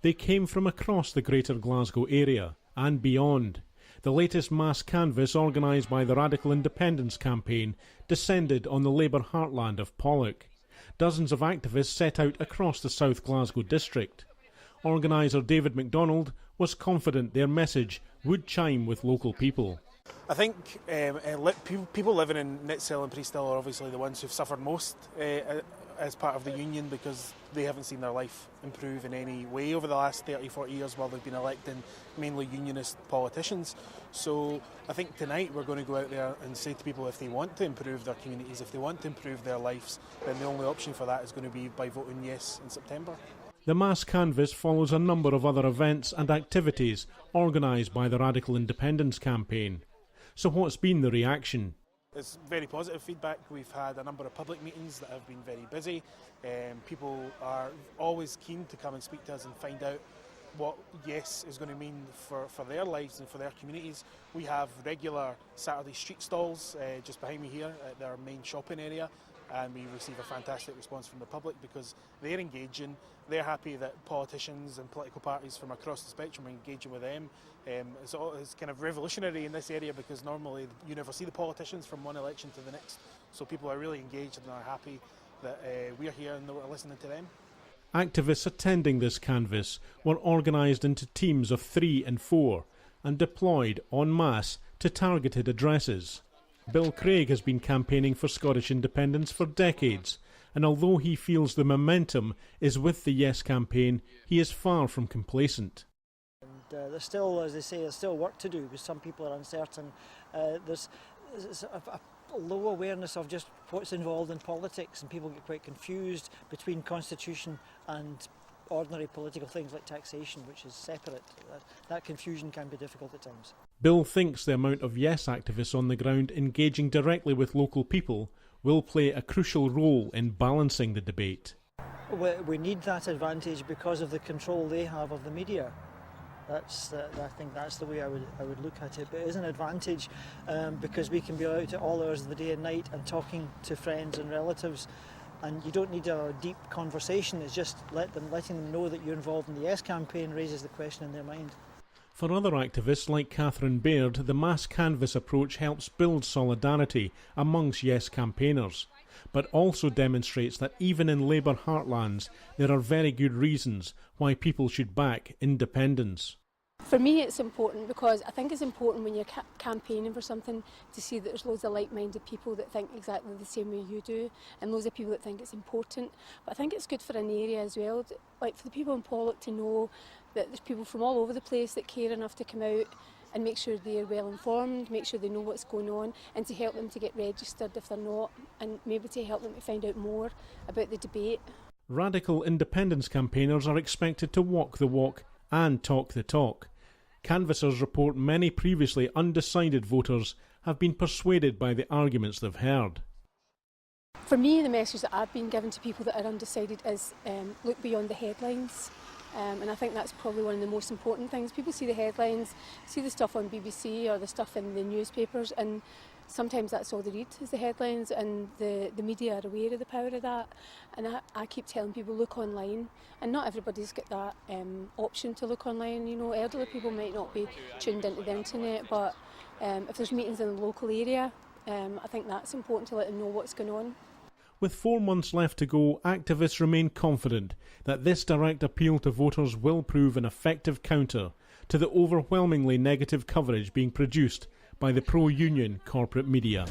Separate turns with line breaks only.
They came from across the Greater Glasgow area and beyond. The latest mass canvass organised by the Radical Independence Campaign descended on the Labour heartland of Pollock. Dozens of activists set out across the South Glasgow district. Organiser David MacDonald was confident their message would chime with local people.
I think people living in Nitshill and Priesthill are obviously the ones who've suffered most as part of the union, because they haven't seen their life improve in any way over the last 30-40 years while they've been electing mainly unionist politicians. So I think tonight we're going to go out there and say to people, if they want to improve their communities, if they want to improve their lives, then the only option for that is going to be by voting yes in September.
The mass canvass follows a number of other events and activities organised by the Radical Independence Campaign. So what's been the reaction?
It's very positive feedback. We've had a number of public meetings that have been very busy. People are always keen to come and speak to us and find out what yes is going to mean for their lives and for their communities. We have regular Saturday street stalls just behind me here at their main shopping area, and we receive a fantastic response from the public because they're engaging. They're happy that politicians and political parties from across the spectrum are engaging with them. It's kind of revolutionary in this area because normally you never see the politicians from one election to the next. So people are really engaged and are happy that we're here and that we're listening to them.
Activists attending this canvass were organised into teams of 3 and 4 and deployed en masse to targeted addresses. Bill Craig has been campaigning for Scottish independence for decades, and although he feels the momentum is with the Yes campaign, he is far from complacent.
There's still, as they say, there's still work to do because some people are uncertain. There's a low awareness of just what's involved in politics, and people get quite confused between constitution and ordinary political things like taxation, which is separate. That confusion can be difficult at times.
Bill thinks the amount of Yes activists on the ground engaging directly with local people will play a crucial role in balancing the debate.
We need that advantage because of the control they have of the media. I think that's the way I would look at it. But it is an advantage because we can be out at all hours of the day and night and talking to friends and relatives, and you don't need a deep conversation. It's just letting them know that you're involved in the Yes campaign raises the question in their mind.
For other activists like Catherine Baird, the mass canvass approach helps build solidarity amongst Yes campaigners, but also demonstrates that even in Labour heartlands there are very good reasons why people should back independence.
For me it's important because I think it's important when you're campaigning for something to see that there's loads of like-minded people that think exactly the same way you do, and loads of people that think it's important. But I think it's good for an area as well, like for the people in Pollock to know that there's people from all over the place that care enough to come out and make sure they're well informed, make sure they know what's going on, and to help them to get registered if they're not, and maybe to help them to find out more about the debate.
Radical independence campaigners are expected to walk the walk and talk the talk. Canvassers report many previously undecided voters have been persuaded by the arguments they've heard.
For me, the message that I've been given to people that are undecided is look beyond the headlines. And I think that's probably one of the most important things. People see the headlines, see the stuff on BBC or the stuff in the newspapers, and sometimes that's all they read is the headlines, and the media are aware of the power of that. And I keep telling people, look online, and not everybody's got that option to look online. You know, elderly people might not be tuned into the internet, but if there's meetings in the local area, I think that's important to let them know what's going on.
With 4 months left to go, activists remain confident that this direct appeal to voters will prove an effective counter to the overwhelmingly negative coverage being produced by the pro-union corporate media.